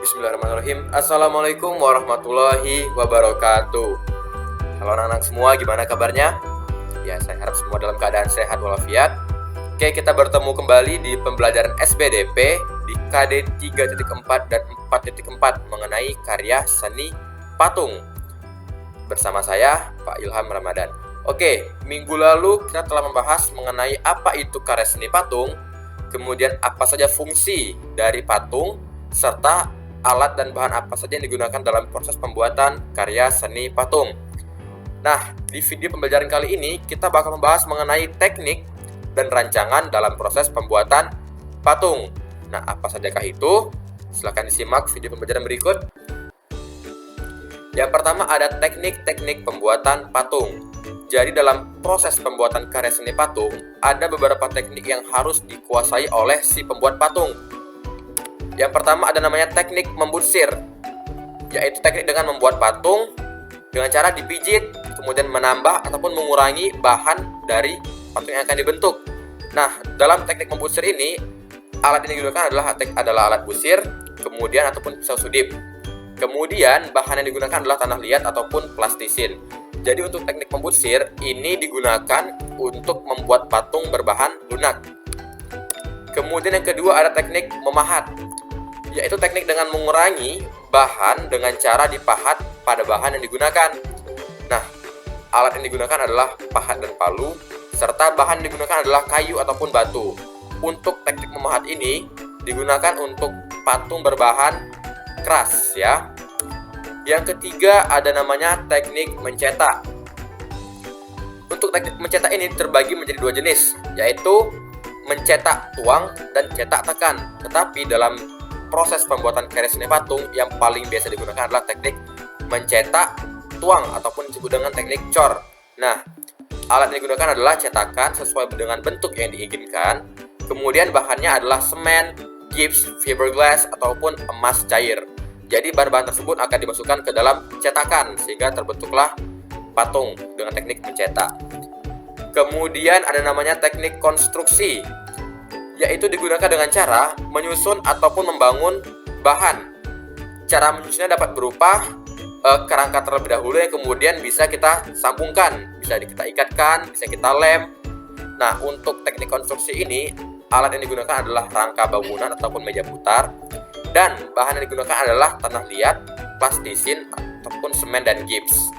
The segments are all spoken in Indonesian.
Bismillahirrahmanirrahim. Assalamualaikum warahmatullahi wabarakatuh. Halo anak-anak semua, gimana kabarnya? Ya, saya harap semua dalam keadaan sehat walafiat. Oke, kita bertemu kembali di pembelajaran SPDP di KD 3.4 dan 4.4 mengenai karya seni patung. Bersama saya, Pak Ilham Ramadan. Oke, minggu lalu kita telah membahas mengenai apa itu karya seni patung, kemudian apa saja fungsi dari patung, serta alat dan bahan apa saja yang digunakan dalam proses pembuatan karya seni patung. Nah, di video pembelajaran kali ini kita bakal membahas mengenai teknik dan rancangan dalam proses pembuatan patung. Nah, apa sajakah itu? Silahkan disimak video pembelajaran berikut. Yang pertama ada teknik-teknik pembuatan patung. Jadi dalam proses pembuatan karya seni patung, ada beberapa teknik yang harus dikuasai oleh si pembuat patung. Yang pertama ada namanya teknik membutsir, yaitu teknik dengan membuat patung dengan cara dipijit, kemudian menambah ataupun mengurangi bahan dari patung yang akan dibentuk. Nah, dalam teknik membutsir ini, alat yang digunakan adalah alat busir, kemudian ataupun pisau sudip. Kemudian bahan yang digunakan adalah tanah liat ataupun plastisin. Jadi untuk teknik membutsir ini digunakan untuk membuat patung berbahan lunak. Kemudian yang kedua ada teknik memahat, yaitu teknik dengan mengurangi bahan dengan cara dipahat pada bahan yang digunakan. Nah, alat yang digunakan adalah pahat dan palu, serta bahan yang digunakan adalah kayu ataupun batu. Untuk teknik memahat ini digunakan untuk patung berbahan keras ya. Yang ketiga ada namanya teknik mencetak. Untuk teknik mencetak ini terbagi menjadi dua jenis, yaitu mencetak tuang dan cetak tekan. Tetapi dalam proses pembuatan karya seni patung yang paling biasa digunakan adalah teknik mencetak tuang ataupun disebut dengan teknik cor. Nah, alat yang digunakan adalah cetakan sesuai dengan bentuk yang diinginkan. Kemudian bahannya adalah semen, gips, fiberglass ataupun emas cair. Jadi bahan-bahan tersebut akan dimasukkan ke dalam cetakan sehingga terbentuklah patung dengan teknik mencetak. Kemudian ada namanya teknik konstruksi, yaitu digunakan dengan cara menyusun ataupun membangun bahan. Cara menyusunnya dapat berupa kerangka terlebih dahulu yang kemudian bisa kita sambungkan, bisa kita ikatkan, bisa kita lem. Nah, untuk teknik konstruksi ini, alat yang digunakan adalah rangka bangunan ataupun meja putar, dan bahan yang digunakan adalah tanah liat, plastisin, ataupun semen dan gips.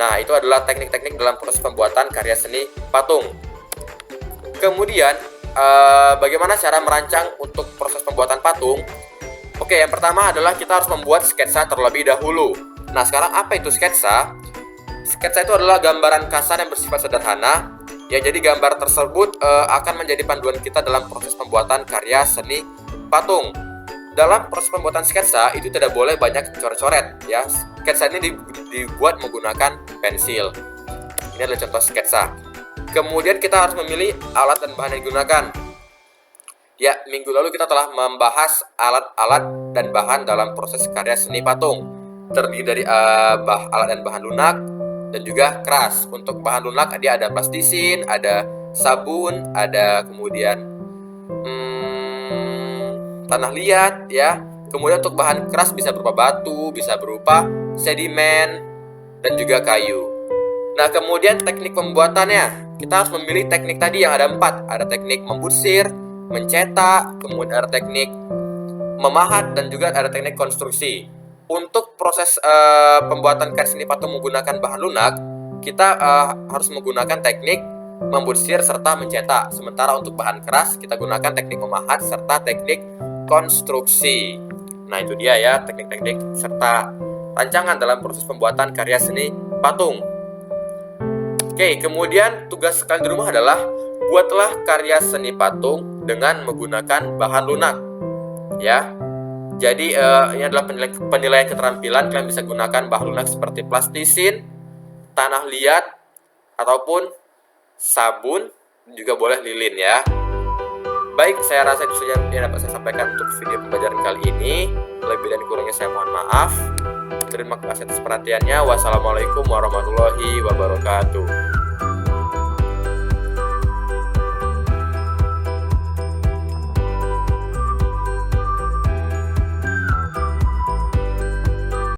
Nah, itu adalah teknik-teknik dalam proses pembuatan karya seni patung. Kemudian, bagaimana cara merancang untuk proses pembuatan patung? Oke, yang pertama adalah kita harus membuat sketsa terlebih dahulu. Nah, sekarang apa itu sketsa? Sketsa itu adalah gambaran kasar yang bersifat sederhana. Ya, jadi gambar tersebut akan menjadi panduan kita dalam proses pembuatan karya seni patung. Dalam proses pembuatan sketsa itu tidak boleh banyak coret-coret. Ya, sketsa ini dibuat menggunakan pensil. Ini adalah contoh sketsa. Kemudian kita harus memilih alat dan bahan yang digunakan. Ya, minggu lalu kita telah membahas alat-alat dan bahan dalam proses karya seni patung. Terdiri dari alat dan bahan lunak dan juga keras. Untuk bahan lunak dia ada plastisin, ada sabun, ada kemudian tanah liat ya. Kemudian untuk bahan keras bisa berupa batu, bisa berupa sedimen dan juga kayu. Nah, kemudian teknik pembuatannya, kita harus memilih teknik tadi yang ada 4. Ada teknik membutsir, mencetak, kemudian ada teknik memahat, dan juga ada teknik konstruksi. Untuk proses pembuatan karya seni patung menggunakan bahan lunak, kita harus menggunakan teknik membutsir serta mencetak. Sementara untuk bahan keras, kita gunakan teknik memahat serta teknik konstruksi. Nah, itu dia ya teknik-teknik serta rancangan dalam proses pembuatan karya seni patung. Oke, kemudian tugas kalian di rumah adalah buatlah karya seni patung dengan menggunakan bahan lunak. Ya. Jadi ini adalah penilaian keterampilan. Kalian bisa gunakan bahan lunak seperti plastisin, tanah liat, ataupun sabun, juga boleh lilin ya. Baik, saya rasa itu saja yang dapat saya sampaikan untuk video pembelajaran kali ini. Lebih dan kurangnya saya mohon maaf. Terima kasih atas perhatiannya. Wassalamualaikum warahmatullahi wabarakatuh.